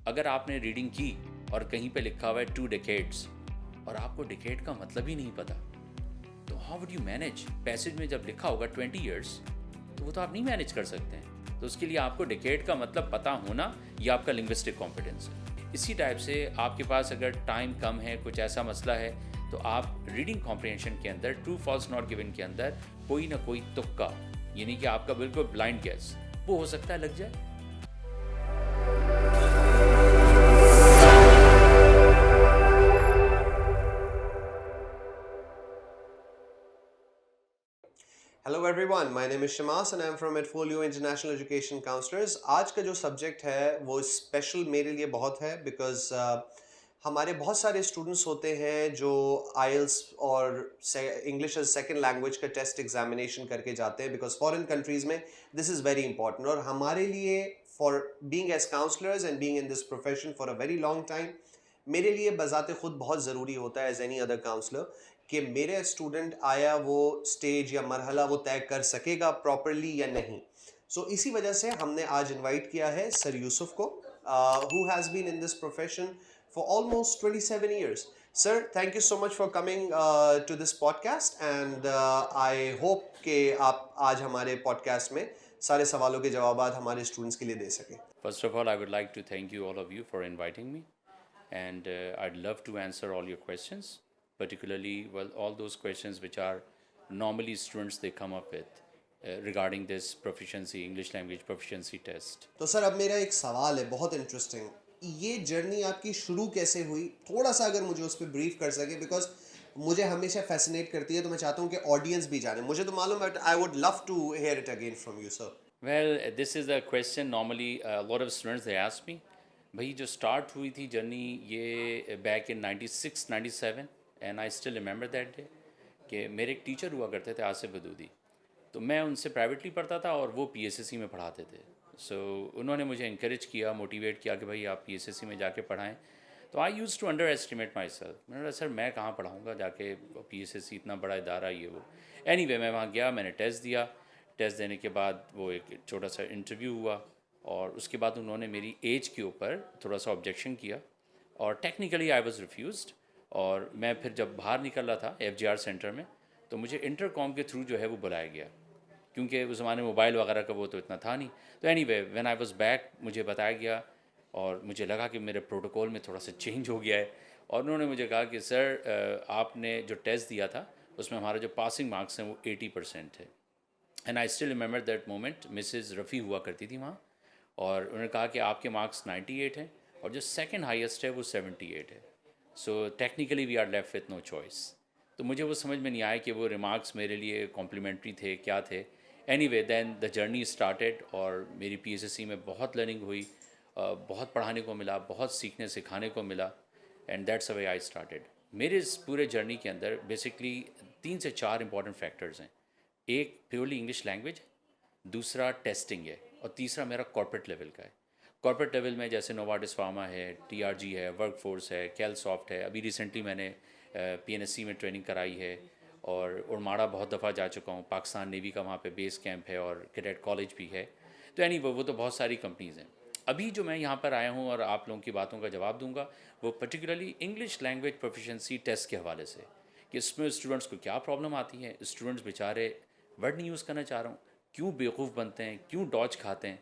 اگر آپ نے ریڈنگ کی اور کہیں پہ لکھا ہوا ہے 2 decades اور آپ کو ڈیکیڈ کا مطلب ہی نہیں پتا, تو how would you manage? Passage میں جب لکھا ہوگا 20 years تو وہ تو آپ نہیں مینیج کر سکتے ہیں. تو اس کے لیے آپ کو ڈیکیڈ کا مطلب پتہ ہونا یہ آپ کا لنگوسٹک کمپیٹنس ہے. اسی ٹائپ سے آپ کے پاس اگر ٹائم کم ہے, کچھ ایسا مسئلہ ہے, تو آپ ریڈنگ کمپریہنشن کے اندر ٹرو فالس ناٹ گیون کے اندر کوئی نہ کوئی تکا, یعنی کہ آپ کا بالکل بلائنڈ گیس, وہ ہو سکتا ہے لگ جائے. Hello everyone, my name is Shamas and I am from Edfolio International Education Counselors. آج کا جو سبجیکٹ ہے وہ اسپیشل میرے لیے بہت ہے بیکاز ہمارے بہت سارے اسٹوڈنٹس ہوتے ہیں جو آئلس اور انگلش ایز سیکنڈ لینگویج کا ٹیسٹ ایگزامینیشن کر کے جاتے ہیں بیکاز فارن کنٹریز میں دس از ویری امپورٹنٹ. اور ہمارے لیے for being as counsellors and being in this profession for a very long time, میرے لیے بذات خود بہت ضروری ہوتا ہے ایز اینی ادر کاؤنسلر کہ میرے اسٹوڈنٹ آیا وہ اسٹیج یا مرحلہ وہ طے کر سکے گا پراپرلی یا نہیں. سو اسی وجہ سے ہم نے آج انوائٹ کیا ہے سر یوسف کو, who has been in this profession for almost 27 years. Sir, thank you so much for coming to this podcast and I hope کہ آپ آج ہمارے پوڈکاسٹ میں سارے سوالوں کے جوابات ہمارے اسٹوڈنٹس کے لیے دے سکیں. First of all, I would like to thank you, all of you, for inviting me. And I'd love to answer all your questions, particularly, well, all those questions which are normally students they come up with regarding this proficiency, English language proficiency test. تو سر اب میرا ایک سوال ہے بہت interesting, یہ journey آپ کی شروع کیسے ہوئی؟ تھوڑا سا اگر مجھے اس پہ بریف کر سکے بیکاز مجھے ہمیشہ فیسنیٹ کرتی ہے, تو میں چاہتا ہوں کہ آڈینس بھی جانے. مجھے تو معلوم ہے, I would love to hear it again from you sir. Well, this is a question normally a lot of students they ask me. بھائی جو اسٹارٹ ہوئی تھی جرنی یہ back in 96 97 and I still remember that day کہ میرے ایک teacher ہوا کرتے تھے آصف ودودی, تو میں ان سے پرائیویٹلی پڑھتا تھا اور وہ پی ایس ایس سی میں پڑھاتے تھے. سو انہوں نے مجھے انکریج کیا, موٹیویٹ کیا کہ بھائی آپ پی ایس ایس سی میں جا کے پڑھائیں. تو I use to underestimate myself, میں نے کہا سر میں کہاں پڑھاؤں گا جا کے, پی ایس ایس سی اتنا بڑا ادارہ یہ وہ. اینی وے میں وہاں گیا, میں نے ٹیسٹ دیا. ٹیسٹ دینے کے بعد وہ ایک چھوٹا سا انٹرویو ہوا اور اس کے بعد انہوں نے میری ایج کے اوپر تھوڑا سا آبجیکشن کیا اور ٹیکنیکلی آئی واز ریفیوزڈ. اور میں پھر جب باہر نکل رہا تھا ایف جی آر سینٹر میں, تو مجھے انٹر کام کے تھرو جو ہے وہ بلایا گیا, کیونکہ اس زمانے میں موبائل وغیرہ کا وہ تو اتنا تھا نہیں. تو any way when I was back مجھے بتایا گیا اور مجھے لگا کہ میرے پروٹوکول میں تھوڑا سا چینج ہو گیا ہے. اور انہوں نے مجھے کہا کہ سر آپ نے جو ٹیسٹ دیا تھا اس میں ہمارا جو پاسنگ مارکس ہیں وہ 80% ہے. And I still remember that moment. Mrs Rafi ہوا کرتی تھی وہاں, اور انہوں نے کہا کہ آپ کے مارکس 98 ہیں اور جو سیکنڈ ہائیسٹ ہے وہ 78 ہے. So technically we are left with no choice. تو مجھے وہ سمجھ میں نہیں آیا کہ وہ ریمارکس میرے لیے کمپلیمنٹری تھے کیا تھے. Anyway then the journey started اور میری پی ایس ایس سی میں بہت لرننگ ہوئی, بہت پڑھانے کو ملا, بہت سیکھنے سکھانے کو ملا, and that's way I started. میرے اس پورے جرنی کے اندر بیسکلی 3 سے 4 امپورٹنٹ فیکٹرز ہیں. ایک پیورلی انگلش لینگویج, دوسرا ٹیسٹنگ ہے, اور تیسرا میرا کارپوریٹ لیول کا ہے. کارپوریٹ لیول میں جیسے نوواٹس فارما ہے, ٹی آر جی ہے, ورک فورس ہے, کیل سافٹ ہے. ابھی ریسنٹلی میں نے پی این ایس سی میں ٹریننگ کرائی ہے, اور ارماڑا بہت دفعہ جا چکا ہوں. پاکستان نیوی کا وہاں پہ بیس کیمپ ہے اور کیڈیٹ کالج بھی ہے. تو اینی وہ تو بہت ساری کمپنیز ہیں. ابھی جو میں یہاں پر آیا ہوں اور آپ لوگوں کی باتوں کا جواب دوں گا وہ particularly English language proficiency test کے حوالے سے, کہ اس میں اسٹوڈنٹس کو کیا پرابلم آتی ہے. اسٹوڈنٹس بیچارے ورڈ نہیں یوز کرنا چاہ رہا ہوں, کیوں بیوقوف بنتے ہیں, کیوں ڈاج کھاتے ہیں.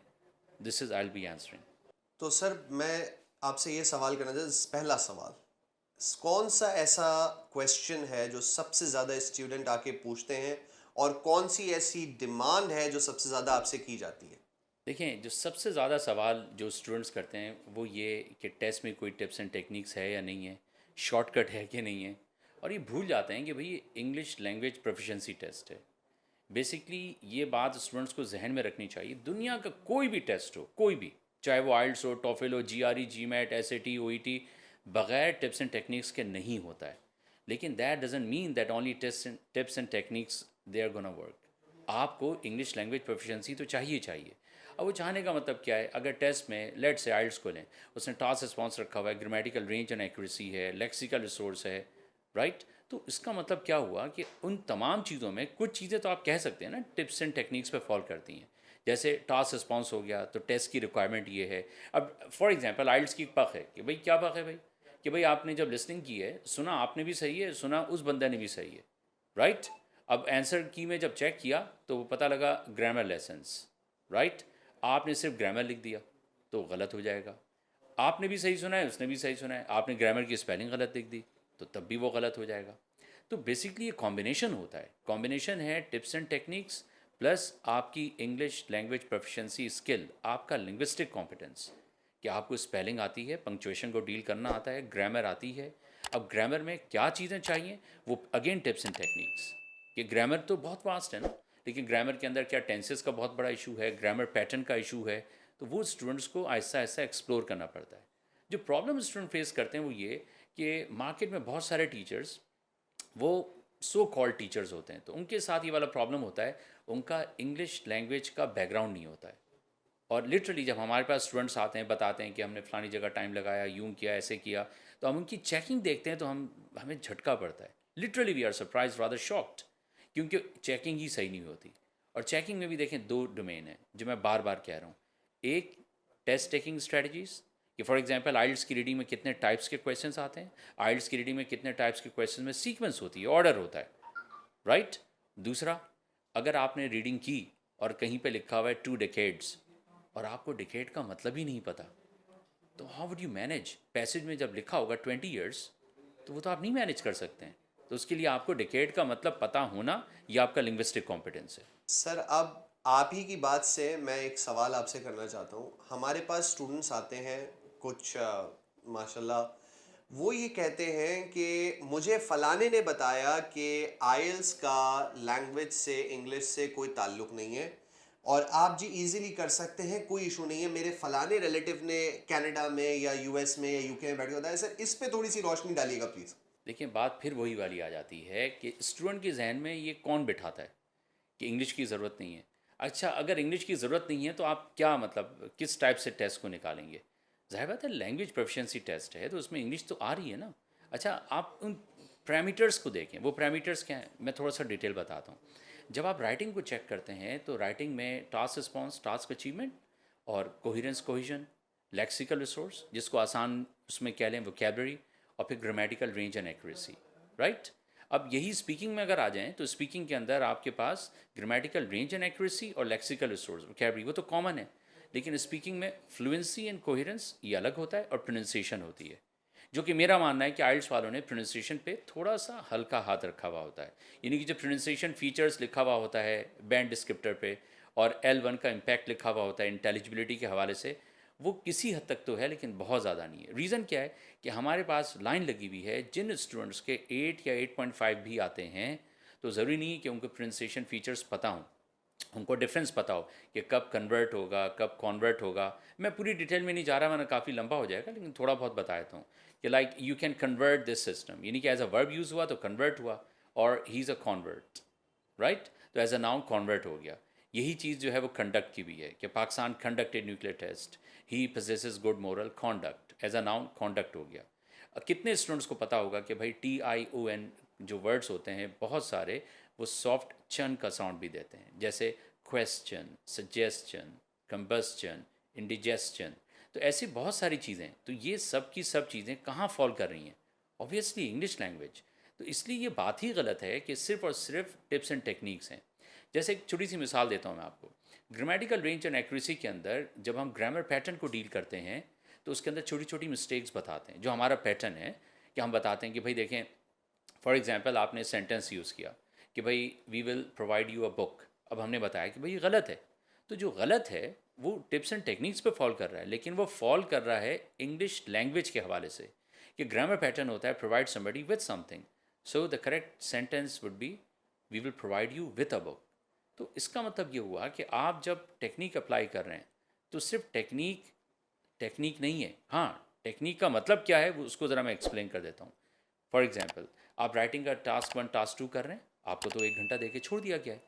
دس از آئی ول بی آنسرنگ. تو سر میں آپ سے یہ سوال کرنا چاہتا, پہلا سوال, کون سا ایسا کویسچن ہے جو سب سے زیادہ اسٹوڈنٹ آ کے پوچھتے ہیں, اور کون سی ایسی ڈیمانڈ ہے جو سب سے زیادہ آپ سے کی جاتی ہے؟ دیکھیں, جو سب سے زیادہ سوال جو اسٹوڈنٹس کرتے ہیں وہ یہ کہ ٹیسٹ میں کوئی ٹپس اینڈ ٹیکنیکس ہے یا نہیں ہے, شارٹ کٹ ہے کہ نہیں ہے. اور یہ بھول جاتے ہیں کہ بھئی انگلش لینگویج پروفیشنسی ٹیسٹ ہے. بیسکلی یہ بات اسٹوڈنٹس کو ذہن میں رکھنی چاہیے. دنیا کا کوئی بھی ٹیسٹ ہو, کوئی بھی, چاہے وہ آئلٹس ہو, ٹوفل ہو, G R E, GMAT, S A T, O E T, بغیر ٹپس اینڈ ٹیکنیکس کے نہیں ہوتا ہے. لیکن that doesn't mean that only tips and techniques they are gonna work. آپ کو انگلش لینگویج پروفیشنسی تو چاہیے. اب وہ چاہنے کا مطلب کیا ہے؟ اگر ٹیسٹ میں لیٹ سے آئلٹس کو لیں, اس نے ٹاسک رسپانس رکھا ہوا ہے, گرامیٹیکل رینج اینڈ ایکوریسی ہے, لیکسیکل ریسورس ہے, رائٹ. تو اس کا مطلب کیا ہوا کہ ان تمام چیزوں میں کچھ چیزیں تو آپ کہہ سکتے ہیں نا ٹپس اینڈ ٹیکنیکس پہ فال کرتی ہیں, جیسے ٹاسک رسپانس ہو گیا تو ٹیسٹ کی ریکوائرمنٹ یہ ہے. اب فار ایگزامپل آئلٹس کی پخ ہے کہ بھائی کیا پخ ہے بھائی کہ بھائی آپ نے جب لسننگ کی ہے سنا آپ نے بھی صحیح ہے, سنا اس بندے نے بھی صحیح ہے, رائٹ. اب آنسر کی میں جب چیک کیا تو وہ پتہ لگا گرامر لیسنس, رائٹ. آپ نے صرف گرامر لکھ دیا تو غلط ہو جائے گا. آپ نے بھی صحیح سنا ہے, اس نے بھی صحیح سنا ہے, آپ نے گرامر کی اسپیلنگ غلط لکھ دی تو تب بھی وہ غلط ہو جائے گا. تو بیسکلی یہ کمبینیشن ہوتا ہے, کمبینیشن ہے ٹپس اینڈ ٹیکنیکس پلس آپ کی انگلش لینگویج پروفیشنسی اسکل, آپ کا لنگوسٹک کمپیٹنس کہ آپ کو اسپیلنگ آتی ہے, پنکچویشن کو ڈیل کرنا آتا ہے, گرامر آتی ہے. اب گرامر میں کیا چیزیں چاہیے وہ اگین ٹپس اینڈ ٹیکنیکس, کہ گرامر تو بہت واسٹ ہے نا, لیکن گرامر کے اندر کیا ٹینسز کا بہت بڑا ایشو ہے, گرامر پیٹرن کا ایشو ہے, تو وہ اسٹوڈنٹس کو آہستہ آہستہ ایکسپلور کرنا پڑتا ہے. جو پرابلم اسٹوڈنٹ فیس کرتے ہیں وہ یہ کہ مارکیٹ میں بہت سارے ٹیچرز وہ سو کال ٹیچرز ہوتے ہیں, تو ان کے ساتھ یہ والا پرابلم ہوتا ہے, ان کا انگلش لینگویج کا بیک گراؤنڈ نہیں ہوتا ہے. اور لٹرلی جب ہمارے پاس اسٹوڈنٹس آتے ہیں بتاتے ہیں کہ ہم نے فلانی جگہ ٹائم لگایا, یوں کیا, ایسے کیا, تو ہم ان کی چیکنگ دیکھتے ہیں تو ہمیں جھٹکا پڑتا ہے. Literally we are surprise rather shocked, کیونکہ چیکنگ ہی صحیح نہیں ہوتی. اور چیکنگ میں بھی دیکھیں دو ڈومین ہیں جو میں بار بار کہہ رہا ہوں. ایک ٹیسٹ ٹیکنگ اسٹریٹجیز, کہ فار ایگزامپل آئلٹس کی ریڈنگ میں کتنے ٹائپس کے کویشچنس آتے ہیں, آئلٹس کی ریڈنگ میں کتنے ٹائپس کے کویشچن میں سیکوینس ہوتی ہے, آرڈر ہوتا ہے, رائٹ. دوسرا, اگر آپ نے ریڈنگ کی اور کہیں پہ لکھا ہوا ہے 2 ڈیکیڈس اور آپ کو ڈیکیڈ کا مطلب ہی نہیں پتا, تو how would you manage. Passage میں جب لکھا ہوگا 20 ایئرس تو وہ تو آپ نہیں مینیج کر سکتے ہیں. تو اس کے لیے آپ کو ڈیکیڈ کا مطلب پتہ ہونا یہ آپ کا لنگوسٹک کمپیٹنس ہے. سر اب آپ ہی کی بات سے میں ایک سوال آپ سے کرنا چاہتا ہوں. ہمارے پاس اسٹوڈنٹس آتے ہیں کچھ ماشاء اللہ, وہ یہ کہتے ہیں کہ مجھے فلانے نے بتایا کہ آئلس کا لینگویج سے انگلش سے کوئی تعلق نہیں ہے اور آپ جی ایزیلی کر سکتے ہیں, کوئی ایشو نہیں ہے, میرے فلانے ریلیٹیو نے کینیڈا میں یا یو ایس میں یا یو کے میں بیٹھ کے بتایا. سر اس پہ تھوڑی سی روشنی ڈالیے گا پلیز. دیکھیں بات پھر وہی والی آ جاتی ہے کہ اسٹوڈنٹ کے ذہن میں یہ کون بٹھاتا ہے کہ انگلش کی ضرورت نہیں ہے. اچھا اگر انگلش کی ضرورت نہیں ہے تو آپ کیا مطلب کس ٹائپ سے ٹیسٹ کو نکالیں گے. ظاہر بات ہے لینگویج پروفیشنسی ٹیسٹ ہے تو اس میں انگلش تو آ رہی ہے نا. اچھا آپ ان پیرامیٹرس کو دیکھیں, وہ پیرامیٹرس کیا ہیں, میں تھوڑا سا ڈیٹیل بتاتا ہوں. جب آپ رائٹنگ کو چیک کرتے ہیں تو رائٹنگ میں ٹاسک رسپانس, ٹاسک اچیومنٹ, اور کوہیرنس کوہیژن, لیکسیکل ریسورس جس کو آسان اس میں کہہ لیں ووکیبلری, اور پھر grammatical range and accuracy, right. اب یہی اسپیکنگ میں اگر آ جائیں تو اسپیکنگ کے اندر آپ کے پاس گرامیٹیکل رینج اینڈ ایکوریسی اور لیکسیکل ریسورس ووکیبلری وہ تو کامن ہے, لیکن اسپیکنگ میں فلوئنسی اینڈ کوہیرنس یہ الگ ہوتا ہے اور پروننسیشن ہوتی ہے, جو کہ میرا ماننا ہے کہ آئلٹس والوں نے پروننسیشن پہ تھوڑا سا ہلکا ہاتھ رکھا ہوا ہوتا ہے. یعنی کہ جو پروننسیشن فیچرز لکھا ہوا ہوتا ہے بینڈ ڈسکرپٹر پہ, اور L1 کا امپیکٹ لکھا ہوا ہوتا ہے انٹیلیجبلٹی کے حوالے سے, وہ کسی حد تک تو ہے لیکن بہت زیادہ نہیں ہے. ریزن کیا ہے کہ ہمارے پاس لائن لگی ہوئی ہے, جن اسٹوڈنٹس کے 8 یا 8.5 بھی آتے ہیں تو ضروری نہیں کہ ان کو پروننسیشن فیچرز پتہ ہوں, ان کو ڈفرینس پتہ ہو کہ کب کنورٹ ہوگا کب کانورٹ ہوگا. میں پوری ڈیٹیل میں نہیں جا رہا ورنہ کافی لمبا ہو جائے گا, لیکن تھوڑا بہت بتا دیتا ہوں کہ like you can convert this system, یعنی کہ ایز اے ورب یوز ہوا تو کنورٹ ہوا, اور ہی از اے کانورٹ, رائٹ. تو ایز اے ناؤن کانورٹ ہو گیا. یہی چیز جو ہے وہ کنڈکٹ کی بھی ہے کہ Pakistan conducted nuclear test, he possesses good moral conduct, as a known conduct ہو گیا. کتنے اسٹوڈنٹس کو پتہ ہوگا کہ بھائی TION جو ورڈس ہوتے ہیں بہت سارے وہ سافٹ چن کا ساؤنڈ بھی دیتے ہیں, جیسے کویسچن, سجیسچن, کمبسچن, انڈیجیسچن. تو ایسی بہت ساری چیزیں, تو یہ سب کی سب چیزیں کہاں فال کر رہی ہیں, اوبویسلی انگلش لینگویج. تو اس لیے یہ بات ہی غلط ہے کہ صرف اور صرف ٹپس اینڈ ٹیکنیکس ہیں. جیسے ایک چھوٹی سی مثال دیتا ہوں میں آپ کو. گرامیٹیکل رینج اینڈ ایکوریسی کے اندر جب ہم گرامر پیٹرن کو ڈیل کرتے ہیں تو اس کے اندر چھوٹی چھوٹی مسٹیکس بتاتے ہیں. جو ہمارا پیٹرن ہے کہ ہم بتاتے ہیں کہ بھائی دیکھیں فار ایگزامپل آپ نے سینٹینس یوز کیا کہ بھائی وی ول پرووائڈ یو اے بک, اب ہم نے بتایا کہ بھائی یہ غلط ہے. تو جو غلط ہے وہ ٹپس اینڈ ٹیکنیکس پہ فال کر رہا ہے, لیکن وہ فال کر رہا ہے انگلش لینگویج کے حوالے سے, کہ گرامر پیٹرن ہوتا ہے provide somebody with something, so the correct sentence would be we will provide you with a book. تو اس کا مطلب یہ ہوا کہ آپ جب ٹیکنیک اپلائی کر رہے ہیں تو صرف ٹیکنیک نہیں ہے. ہاں ٹیکنیک کا مطلب کیا ہے وہ اس کو ذرا میں ایکسپلین کر دیتا ہوں. فار ایگزامپل آپ رائٹنگ کا ٹاسک 1 ٹاسک 2 کر رہے ہیں, آپ کو تو 1 گھنٹہ دے کے چھوڑ دیا گیا ہے.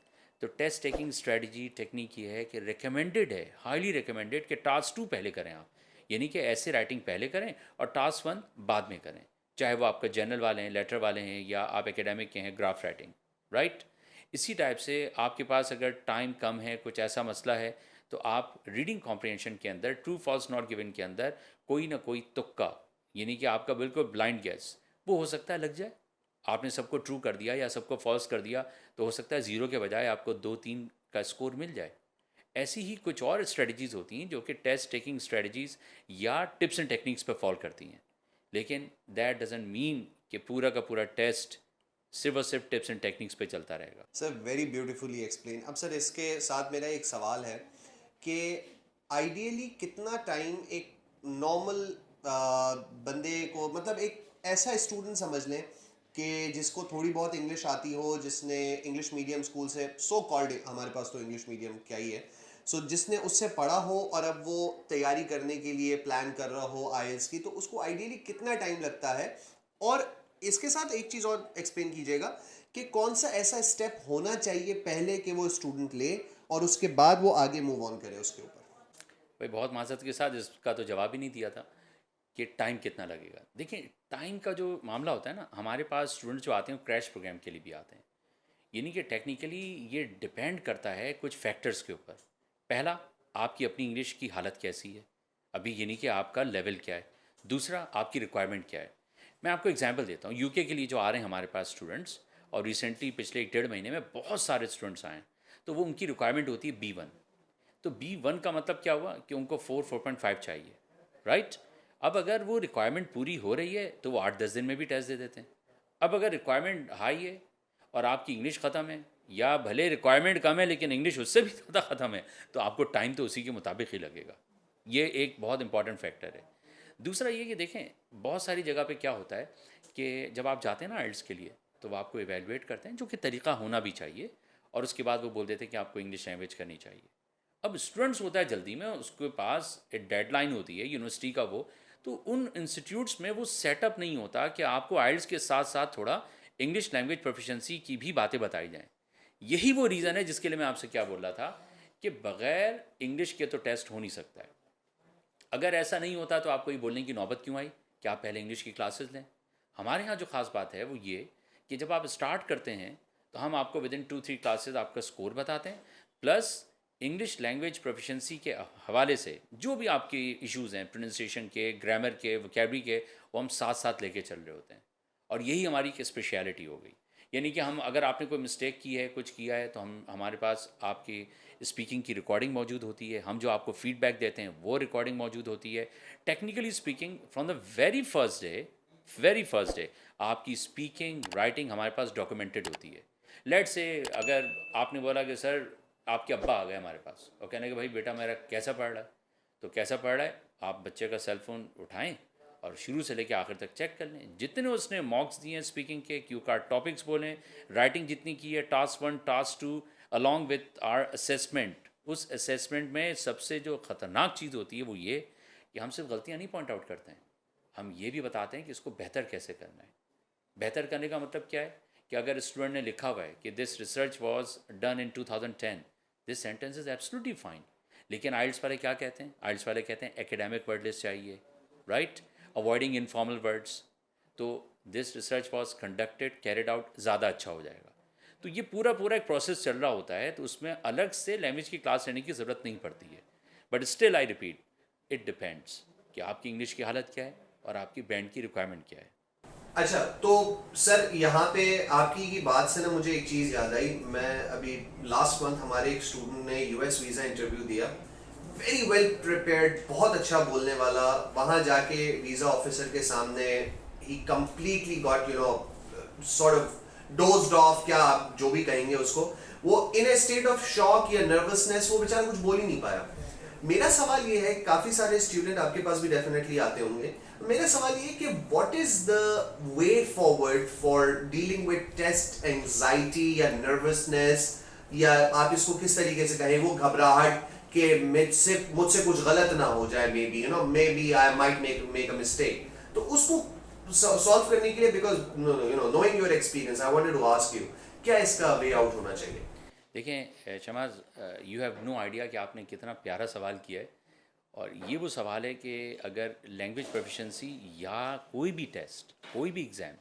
تو ٹیسٹ ٹیکنگ اسٹریٹجی ٹیکنیک یہ ہے کہ ریکمینڈیڈ ہے, ہائیلی ریکمینڈیڈ کہ ٹاسک 2 پہلے کریں آپ, یعنی کہ ایسے رائٹنگ پہلے کریں اور ٹاسک 1 بعد میں کریں, چاہے وہ آپ کا جرنل والے ہیں, لیٹر والے ہیں, یا آپ اکیڈمک کے ہیں گراف رائٹنگ, رائٹ. اسی ٹائپ سے آپ کے پاس اگر ٹائم کم ہے، کچھ ایسا مسئلہ ہے، تو آپ ریڈنگ کمپریہنشن کے اندر ٹرو فالس ناٹ گیون کے اندر کوئی نہ کوئی تکا، یعنی کہ آپ کا بالکل بلائنڈ گیس، وہ ہو سکتا ہے لگ جائے. آپ نے سب کو ٹرو کر دیا یا سب کو فالس کر دیا تو ہو سکتا ہے 0 کے بجائے آپ کو 2-3 کا اسکور مل جائے. ایسی ہی کچھ اور اسٹریٹجیز ہوتی ہیں جو کہ ٹیسٹ ٹیکنگ اسٹریٹجیز یا ٹپس اینڈ ٹیکنیکس پہ فال کرتی ہیں، لیکن دیٹ ڈزنٹ مین کہ پورا کا پورا ٹیسٹ صرف اور صرف ٹپس اینڈ ٹیکنیکس پہ چلتا رہے گا. Sir very beautifully explain. اب سر اس کے ساتھ میرا ایک سوال ہے کہ آئیڈیلی کتنا ٹائم ایک نارمل بندے کو، مطلب ایک ایسا اسٹوڈنٹ سمجھ لیں کہ جس کو تھوڑی بہت انگلش آتی ہو، جس نے انگلش میڈیم اسکول سے سو کالڈ، ہمارے پاس تو انگلش میڈیم کیا ہی ہے، سو جس نے اس سے پڑھا ہو اور اب وہ تیاری کرنے کے لیے پلان کر رہا ہو آئیلٹس کی، تو اس کو آئیڈیلی کتنا ٹائم لگتا ہے؟ اور اس کے ساتھ ایک چیز اور ایکسپلین کیجیے گا کہ کون سا ایسا اسٹیپ ہونا چاہیے پہلے کہ وہ اسٹوڈنٹ لے اور اس کے بعد وہ آگے موو آن کرے اس کے اوپر. بھائی بہت معذرت کے ساتھ اس کا تو جواب ہی نہیں دیا تھا کہ ٹائم کتنا لگے گا. دیکھیں ٹائم کا جو معاملہ ہوتا ہے نا، ہمارے پاس اسٹوڈنٹ جو آتے ہیں کریش پروگرام کے لیے بھی آتے ہیں، یعنی کہ ٹیکنیکلی یہ ڈپینڈ کرتا ہے کچھ فیکٹرز کے اوپر. پہلا، آپ کی اپنی انگلش کی حالت کیسی ہے ابھی، یعنی کہ آپ کا لیول کیا ہے. دوسرا، آپ کی ریکوائرمنٹ کیا ہے. میں آپ کو ایگزامپل دیتا ہوں. UK کے لیے جو آ رہے ہیں ہمارے پاس اسٹوڈنٹس، اور ریسنٹلی پچھلے 1-1.5 مہینے میں بہت سارے اسٹوڈنٹس آئے ہیں، تو وہ ان کی ریکوائرمنٹ ہوتی ہے B1. تو B1 کا مطلب کیا ہوا کہ ان کو 4.5 چاہیے، رائٹ. اب اگر وہ ریکوائرمنٹ پوری ہو رہی ہے تو وہ 8-10 دن میں بھی ٹیسٹ دے دیتے ہیں. اب اگر ریکوائرمنٹ ہائی ہے اور آپ کی انگلش ختم ہے، یا بھلے ریکوائرمنٹ کم ہے لیکن انگلش اس سے بھی زیادہ ختم ہے، تو آپ کو ٹائم تو اسی کے مطابق ہی لگے گا. یہ ایک بہت امپورٹنٹ فیکٹر ہے. دوسرا یہ کہ دیکھیں بہت ساری جگہ پہ کیا ہوتا ہے کہ جب آپ جاتے ہیں نا آئلٹس کے لیے، تو وہ آپ کو ایویلویٹ کرتے ہیں، جو کہ طریقہ ہونا بھی چاہیے، اور اس کے بعد وہ بول دیتے ہیں کہ آپ کو انگلش لینگویج کرنی چاہیے. اب اسٹوڈنٹس ہوتا ہے جلدی میں، اس کے پاس ایک ڈیڈ لائن ہوتی ہے یونیورسٹی کا، وہ تو ان انسٹیٹیوٹس میں وہ سیٹ اپ نہیں ہوتا کہ آپ کو آئلٹس کے ساتھ ساتھ تھوڑا انگلش لینگویج پروفیشنسی کی بھی باتیں بتائی جائیں. یہی وہ ریزن ہے جس کے لیے میں آپ سے کیا بول رہا تھا کہ بغیر انگلش کے تو ٹیسٹ ہو نہیں سکتا ہے. اگر ایسا نہیں ہوتا تو آپ کو یہ بولنے کی نوبت کیوں آئی کہ آپ پہلے انگلش کی کلاسز لیں. ہمارے ہاں جو خاص بات ہے وہ یہ کہ جب آپ اسٹارٹ کرتے ہیں تو ہم آپ کو ودن 2-3 کلاسز آپ کا اسکور بتاتے ہیں، پلس انگلش لینگویج پروفیشنسی کے حوالے سے جو بھی آپ کی ایشوز ہیں، پروننسیشن کے، گرامر کے، وکیبری کے، وہ ہم ساتھ ساتھ لے کے چل رہے ہوتے ہیں. اور یہی ہماری ایک اسپیشلٹی ہو گئی. یعنی کہ ہم اگر آپ نے کوئی مسٹیک کی ہے، کچھ کیا ہے، تو ہمارے پاس آپ کی اسپیکنگ کی ریکارڈنگ موجود ہوتی ہے. ہم جو آپ کو فیڈ بیک دیتے ہیں وہ ریکارڈنگ موجود ہوتی ہے. Technically speaking from the very first day آپ کی اسپیکنگ رائٹنگ ہمارے پاس ڈاکومنٹڈ ہوتی ہے. لیٹ سے اگر آپ نے بولا کہ سر آپ کے ابا آ گئے ہمارے پاس اور کہنے کہ بھائی بیٹا میرا کیسا پڑھ رہا ہے، تو کیسا پڑھ رہا ہے، آپ بچے کا سیل فون اٹھائیں اور شروع سے لے کے آخر تک چیک کر لیں. جتنے اس نے مارکس دیے ہیں اسپیکنگ کے، کیو کارڈ ٹاپکس بولیں، رائٹنگ جتنی کی ہے، task 1 task 2 along with our assessment. اس اسیسمنٹ میں سب سے جو خطرناک چیز ہوتی ہے وہ یہ کہ ہم صرف غلطیاں نہیں پوائنٹ آؤٹ کرتے ہیں، ہم یہ بھی بتاتے ہیں کہ اس کو بہتر کیسے کرنا ہے. بہتر کرنے کا مطلب کیا ہے کہ اگر اسٹوڈنٹ نے لکھا ہوا ہے کہ this research was done in 2010، this sentence is absolutely fine. لیکن آئلٹس والے کیا کہتے ہیں؟ آئلٹس والے کہتے ہیں ایکیڈیمک ورڈ لسٹ چاہیے، رائٹ، اوائڈنگ انفارمل ورڈس. تو دس research was conducted carried out زیادہ اچھا ہو جائے گا. تو یہ پورا ایک پروسیس چل رہا ہوتا ہے، تو اس میں الگ سے لینگویج کی کلاس لینے کی ضرورت نہیں پڑتی ہے. But still I repeat, it depends کہ آپ کی انگلش کی حالت کیا ہے اور آپ کی بینڈ کی ریکوائرمنٹ کیا ہے. اچھا، تو سر یہاں پہ آپ کی بات سے نا مجھے ایک چیز یاد آئی. میں ابھی لاسٹ منتھ ہمارے ایک اسٹوڈنٹ نے US ویزا انٹرویو دیا، ویری ویل پریپیئرڈ، بہت اچھا بولنے والا. وہاں جا کے ویزا آفیسر کے سامنے ہی completely got sort of dozed off, کیا آپ جو بھی کہیں گے اس کو، وہ ان اے اسٹیٹ آف شاک یا نروسنس، وہ بیچارہ کچھ بول ہی نہیں پایا. میرا سوال یہ ہے، کافی سارے اسٹوڈنٹ آپ کے پاس بھی ڈیفینیٹلی آتے ہوں گے، میرا سوال یہ ہے کہ what is the way forward for dealing with test anxiety یا نروسنس، یا آپ اس کو کس طریقے سے کہیں، وہ گھبراہٹ کہ مجھ سے کچھ غلط نہ ہو جائے، maybe I might make a mistake. تو اس کو سالو کرنے کے لیے، because knowing your experience, I wanted to ask you, کیا اس کا وے آؤٹ ہونا چاہیے؟ دیکھیں شماز، یو ہیو نو آئیڈیا کہ آپ نے کتنا پیارا سوال کیا ہے. اور یہ وہ سوال ہے کہ اگر لینگویج پروفیشنسی یا کوئی بھی ٹیسٹ، کوئی بھی ایگزام،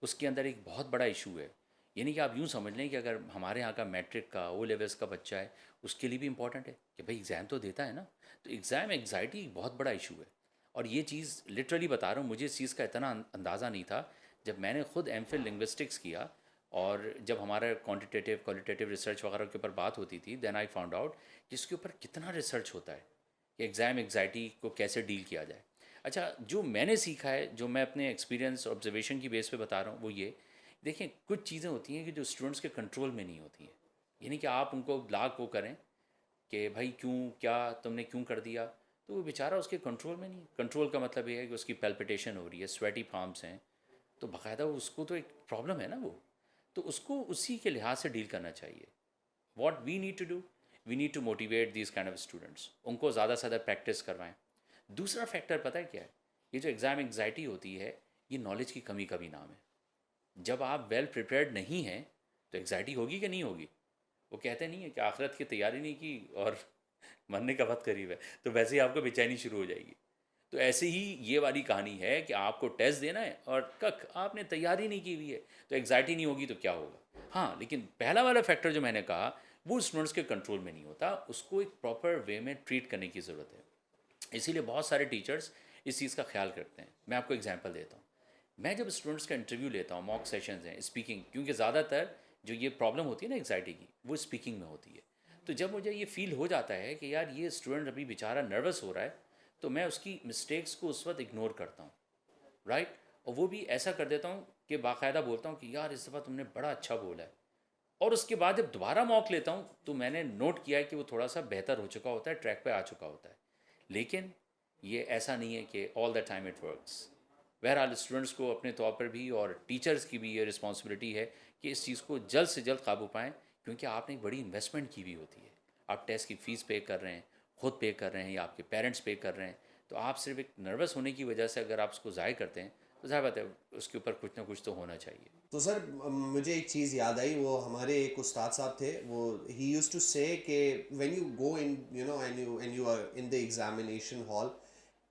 اس کے اندر ایک بہت بڑا ایشو ہے یعنی کہ آپ یوں سمجھ لیں کہ اگر ہمارے یہاں کا میٹرک کا او لیولس کا بچہ ہے اس کے لیے بھی امپورٹنٹ ہے کہ بھائی ایگزام تو دیتا ہے نا. تو ایگزام انگزائٹی بہت بڑا ایشو ہے. اور یہ چیز لٹرلی بتا رہا ہوں, مجھے اس چیز کا اتنا اندازہ نہیں تھا جب میں نے خود ایم فل لنگوسٹکس کیا. اور جب ہمارا کوانٹیٹیو کوالٹیٹیو ریسرچ وغیرہ کے اوپر بات ہوتی تھی, دین آئی فاؤنڈ آؤٹ جس کے اوپر کتنا ریسرچ ہوتا ہے کہ ایگزام انگزائٹی کو کیسے ڈیل کیا جائے. اچھا, جو میں نے سیکھا ہے, جو میں اپنے ایکسپیرینس آبزرویشن کی بیس پہ بتا رہا ہوں, وہ یہ دیکھیں کچھ چیزیں ہوتی ہیں کہ جو اسٹوڈنٹس کے کنٹرول میں نہیں ہوتی ہیں. یعنی کہ آپ ان کو لاکھ وہ کریں کہ بھائی کیوں, کیا تم نے کیوں کر دیا, تو وہ بیچارہ اس کے کنٹرول میں نہیں. کنٹرول کا مطلب یہ ہے کہ اس کی پیلپٹیشن ہو رہی ہے, سویٹی پامس ہیں, تو باقاعدہ اس کو تو ایک پرابلم ہے نا وہ. تو اس کو اسی کے لحاظ سے ڈیل کرنا چاہیے. What we need to do, we need to motivate these kind of students, ان کو زیادہ سے زیادہ پریکٹس کروائیں. دوسرا فیکٹر پتہ ہے کیا ہے, یہ جو ایگزام انگزائٹی ہوتی ہے یہ نالج کی کمی کا بھی نام ہے. جب آپ ویل پریپیئرڈ نہیں ہیں تو ایگزائٹی ہوگی کہ نہیں ہوگی. وہ کہتے نہیں ہیں کہ آخرت کی تیاری نہیں کی اور مرنے کا وقت قریب ہے تو ویسے ہی آپ کو بے چینی شروع ہو جائے گی. تو ایسے ہی یہ والی کہانی ہے کہ آپ کو ٹیسٹ دینا ہے اور آپ نے تیاری نہیں کی ہوئی ہے تو ایگزائٹی نہیں ہوگی تو کیا ہوگا. ہاں, لیکن پہلا والا فیکٹر جو میں نے کہا وہ اسٹوڈنٹس کے کنٹرول میں نہیں ہوتا, اس کو ایک پراپر وے میں ٹریٹ کرنے کی ضرورت ہے. اسی لیے بہت سارے ٹیچرس اس چیز کا خیال کرتے ہیں. میں آپ کو اگزامپل دیتا ہوں. میں جب اسٹوڈنٹس کا انٹرویو لیتا ہوں, موک سیشنز ہیں, اسپیکنگ, کیونکہ زیادہ تر جو یہ پرابلم ہوتی ہے نا انگزائٹی کی وہ اسپیکنگ میں ہوتی ہے. تو جب مجھے یہ فیل ہو جاتا ہے کہ یار یہ اسٹوڈنٹ ابھی بیچارہ نروس ہو رہا ہے, تو میں اس کی مسٹیکس کو اس وقت اگنور کرتا ہوں, رائٹ. اور وہ بھی ایسا کر دیتا ہوں کہ باقاعدہ بولتا ہوں کہ یار اس دفعہ تم نے بڑا اچھا بولا ہے. اور اس کے بعد جب دوبارہ موک لیتا ہوں تو میں نے نوٹ کیا ہے کہ وہ تھوڑا سا بہتر ہو چکا ہوتا ہے, ٹریک پہ آ چکا ہوتا ہے. لیکن یہ ایسا نہیں ہے کہ آل دا ٹائم اٹ ورکس. بہرحال اسٹوڈنٹس کو اپنے طور پر بھی اور ٹیچرس کی بھی یہ رسپانسبلٹی ہے کہ اس چیز کو جلد سے جلد قابو پائیں, کیونکہ آپ نے ایک بڑی انویسٹمنٹ کی ہوئی ہوتی ہے. آپ ٹیسٹ کی فیس پے کر رہے ہیں, خود پے کر رہے ہیں یا آپ کے پیرنٹس پے کر رہے ہیں. تو آپ صرف ایک نروس ہونے کی وجہ سے اگر آپ اس کو ضائع کرتے ہیں تو ظاہر بات ہے اس کے اوپر کچھ نہ کچھ تو ہونا چاہیے. تو سر مجھے ایک چیز یاد آئی, وہ ہمارے ایک استاد صاحب تھے, وہ ہی یوز ٹو سے کہ when you go in you know and you are in the examination hall,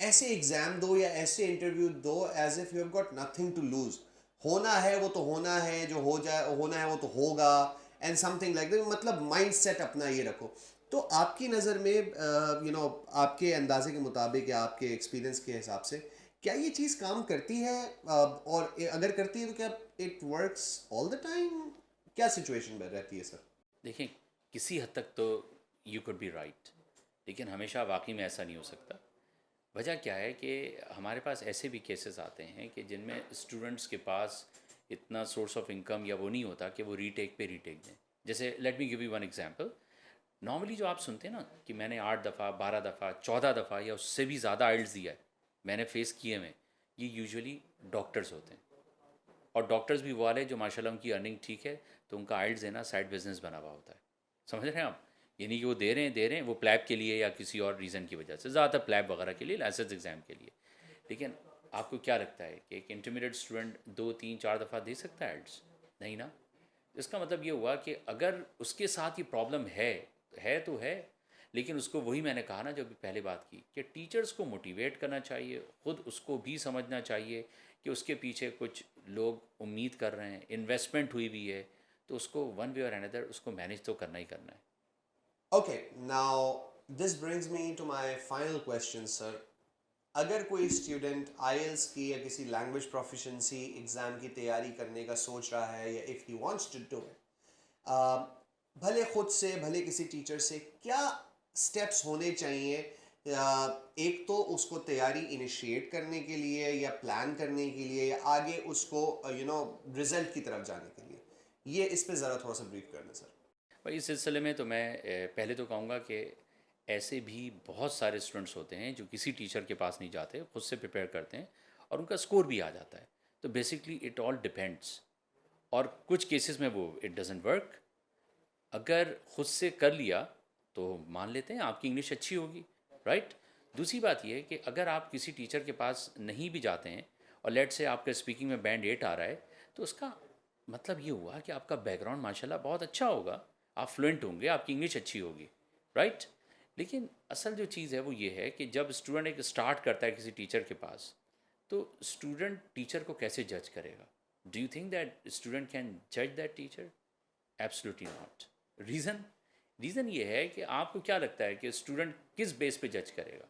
ایسے ایگزام دو یا ایسے انٹرویو دو as if you have got nothing to lose. ہونا ہے وہ تو ہونا ہے, جو ہو جائے ہونا ہے وہ تو ہوگا, and some thing like that. مطلب مائنڈ سیٹ اپنا یہ رکھو. تو آپ کی نظر میں آپ کے اندازے کے مطابق یا آپ کے ایکسپیرینس کے حساب سے کیا یہ چیز کام کرتی ہے, اور اگر کرتی ہے تو کیا it works all the time, کیا سچویشن رہتی ہے سر؟ دیکھیں کسی حد تک تو یو کوڈ بی رائٹ, لیکن ہمیشہ واقعی میں ایسا نہیں ہو سکتا. وجہ کیا ہے کہ ہمارے پاس ایسے بھی کیسز آتے ہیں کہ جن میں اسٹوڈنٹس کے پاس اتنا سورس آف انکم یا وہ نہیں ہوتا کہ وہ ری ٹیک پہ ری ٹیک دیں. جیسے let me give you one example. Normally جو آپ سنتے ہیں نا کہ میں نے 8 دفعہ 12 دفعہ 14 دفعہ یا اس سے بھی زیادہ آئلٹس دیا ہے, میں نے فیس کیے ہوئے, یہ یوزولی ڈاکٹرز ہوتے ہیں. اور ڈاکٹرز بھی وہ والے جو ماشاء اللہ ان کی ارننگ ٹھیک ہے تو ان کا آئلٹس دینا سائڈ بزنس بنا ہوا ہوتا ہے. سمجھ رہے ہیں آپ, یعنی کہ وہ دے رہے ہیں وہ پلیب کے لیے یا کسی اور ریزن کی وجہ سے, زیادہ تر پلیب وغیرہ کے لیے, لائسنس ایگزام کے لیے. لیکن آپ کو کیا لگتا ہے کہ ایک انٹرمیڈیٹ اسٹوڈنٹ 2 3 4 دفعہ دے سکتا ہے آئلٹس؟ نہیں نا. اس کا مطلب یہ ہوا کہ اگر اس کے ساتھ یہ پرابلم ہے تو ہے. لیکن اس کو وہی میں نے کہا نا جو ابھی پہلے بات کی کہ ٹیچرز کو موٹیویٹ کرنا چاہیے, خود اس کو بھی سمجھنا چاہیے کہ اس کے پیچھے کچھ لوگ امید کر رہے ہیں, انویسٹمنٹ ہوئی بھی ہے, تو اس کو ون وے اور اندر اس کو مینیج تو کرنا ہی کرنا ہے. Okay, now this brings me to my final question sir. اگر کوئی اسٹوڈنٹ آئی ایلس کی یا کسی لینگویج پروفیشنسی ایگزام کی تیاری کرنے کا سوچ رہا ہے, یا if he wants to do it, بھلے خود سے بھلے کسی ٹیچر سے, کیا اسٹیپس ہونے چاہیے ایک تو اس کو تیاری انیشیٹ کرنے کے لیے یا پلان کرنے کے لیے, یا آگے اس کو رزلٹ کی طرف جانے کے لیے؟ یہ اس پہ ذرا تھوڑا سا بریف کر دیں سر. بھائی اس سلسلے میں تو میں پہلے تو کہوں گا کہ ایسے بھی بہت سارے اسٹوڈنٹس ہوتے ہیں جو کسی ٹیچر کے پاس نہیں جاتے, خود سے پریپیئر کرتے ہیں اور ان کا اسکور بھی آ جاتا ہے. تو بیسکلی اٹ آل ڈپینڈس. اور کچھ کیسز میں وہ اٹ ڈزنٹ ورک. اگر خود سے کر لیا تو مان لیتے ہیں آپ کی انگلش اچھی ہوگی, رائٹ. دوسری بات یہ ہے کہ اگر آپ کسی ٹیچر کے پاس نہیں بھی جاتے ہیں اور لیٹ سے آپ کا اسپیکنگ میں بینڈ 8 آ رہا ہے, تو اس کا مطلب یہ ہوا کہ آپ کا بیک گراؤنڈ ماشاء اللہ بہت اچھا ہوگا, آپ فلوئنٹ ہوں گے, آپ کی انگلش اچھی ہوگی, رائٹ. لیکن اصل جو چیز ہے وہ یہ ہے کہ جب اسٹوڈنٹ ایک اسٹارٹ کرتا ہے کسی ٹیچر کے پاس, تو اسٹوڈنٹ ٹیچر کو کیسے جج کرے گا؟ Do you think that student can judge that teacher? Absolutely not. Reason یہ ہے کہ آپ کو کیا لگتا ہے کہ اسٹوڈنٹ کس بیس پہ جج کرے گا؟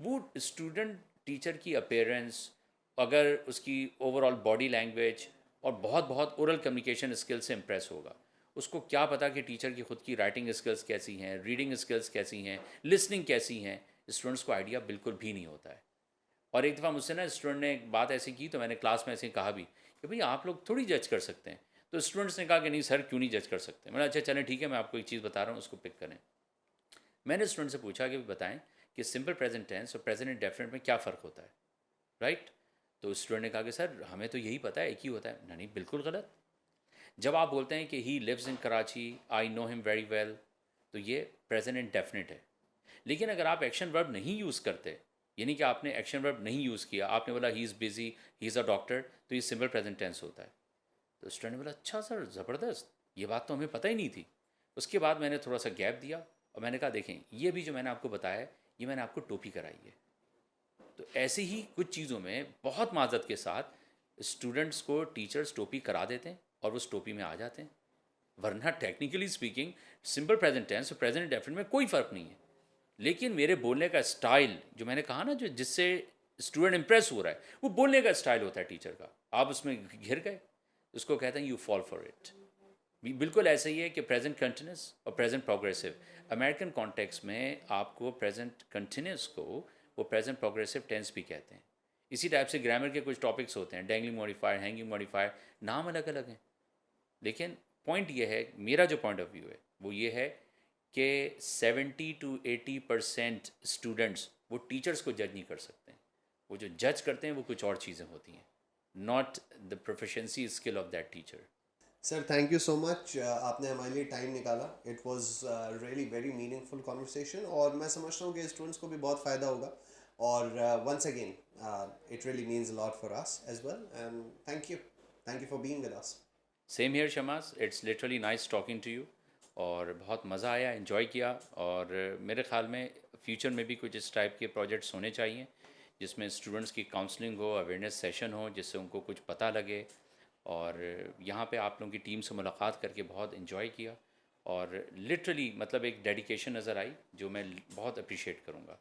وہ اسٹوڈنٹ ٹیچر کی اپیرنس، اگر اس کی اوور آل باڈی لینگویج اور بہت اورل کمیونیکیشن اسکل سے امپریس ہوگا. اس کو کیا پتا کہ ٹیچر کی خود کی رائٹنگ اسکلس کیسی ہیں، ریڈنگ اسکلس کیسی ہیں، لسننگ کیسی ہیں. اسٹوڈنٹس کو آئیڈیا بالکل بھی نہیں ہوتا ہے. اور ایک دفعہ مجھ سے نا اسٹوڈنٹ نے ایک بات ایسی کی تو میں نے کلاس میں ایسے کہا بھی کہ بھئی آپ لوگ تھوڑی جج کر سکتے ہیں. تو اسٹوڈنٹس نے کہا کہ نہیں سر کیوں نہیں جج کر سکتے. میں نے اچھا چلیں ٹھیک ہے میں آپ کو ایک چیز بتا رہا ہوں اس کو پک کریں. میں نے اسٹوڈنٹ سے پوچھا کہ بتائیں کہ سمپل پریزنٹ ٹینس اور پریزنٹ انڈیفینٹ میں کیا فرق ہوتا ہے، رائٹ؟ تو اسٹوڈنٹ نے کہا کہ سر ہمیں تو یہی پتہ ہے ایک ہی ہوتا ہے. نہیں بالکل غلط. جب آپ بولتے ہیں کہ ہی لیوز ان کراچی، آئی نو ہم ویری ویل، تو یہ پریزنٹ انڈیفینٹ ہے. لیکن اگر آپ ایکشن ورب نہیں یوز کرتے، یعنی کہ آپ نے ایکشن ورب نہیں یوز کیا، آپ نے بولا ہی is busy, he is a doctor, تو یہ سمپل پریزنٹ ٹینس ہوتا ہے. تو اسٹوڈنٹ نے بولا اچھا سر زبردست، یہ بات تو ہمیں پتہ ہی نہیں تھی. اس کے بعد میں نے تھوڑا سا گیپ دیا اور میں نے کہا دیکھیں یہ بھی جو میں نے آپ کو بتایا ہے یہ میں نے آپ کو ٹوپی کرائی ہے. تو ایسے ہی کچھ چیزوں میں بہت معذرت کے ساتھ اسٹوڈنٹس کو ٹیچرس ٹوپی کرا دیتے ہیں اور وہ اس ٹوپی میں آ جاتے ہیں. ورنہ technically speaking simple present tense اور پریزنٹ ڈیفینٹ میں کوئی فرق نہیں ہے. لیکن میرے بولنے کا اسٹائل جو میں نے کہا نا، جو جس سے اسٹوڈنٹ امپریس ہو رہا ہے، وہ بولنے کا اسٹائل ہوتا ہے ٹیچر کا. آپ اس میں گھر گئے، اس کو کہتے ہیں یو فال فار اٹ. بالکل ایسا ہی ہے کہ پریزنٹ کنٹینیوس اور پریزنٹ پروگریسو. امریکن کانٹیکس میں آپ کو پریزنٹ کنٹینیوس کو وہ پریزنٹ پروگریسو ٹینس بھی کہتے ہیں. اسی ٹائپ سے گرامر کے کچھ ٹاپکس ہوتے ہیں، ڈینگلنگ موڈیفائر، ہینگنگ موڈیفائر، نام الگ الگ ہیں. لیکن پوائنٹ یہ ہے، میرا جو پوائنٹ آف ویو ہے وہ یہ ہے کہ 70-80% اسٹوڈنٹس وہ ٹیچرس کو جج نہیں کر سکتے. وہ جو جج کرتے ہیں وہ کچھ اور چیزیں ہوتی ہیں، not the proficiency skill of that teacher. Sir thank you so much, آپ نے ہمارے لیے ٹائم نکالا. It was really very meaningful conversation اور میں سمجھتا ہوں کہ اسٹوڈنٹس کو بھی بہت فائدہ ہوگا. اور once again it really means a lot for us as well and thank you for being with us. Same here Shamas, it's literally nice talking to you. اور بہت مزہ آیا، انجوائے کیا. اور میرے خیال میں فیوچر میں بھی کچھ اس ٹائپ کے پروجیکٹس ہونے چاہیے جس میں اسٹوڈنٹس کی کاؤنسلنگ ہو، اویئرنیس سیشن ہو، جس سے ان کو کچھ پتہ لگے. اور یہاں پہ آپ لوگوں کی ٹیم سے ملاقات کر کے بہت انجوائے کیا اور لٹرلی مطلب ایک ڈیڈیکیشن نظر آئی جو میں بہت اپریشیٹ کروں گا.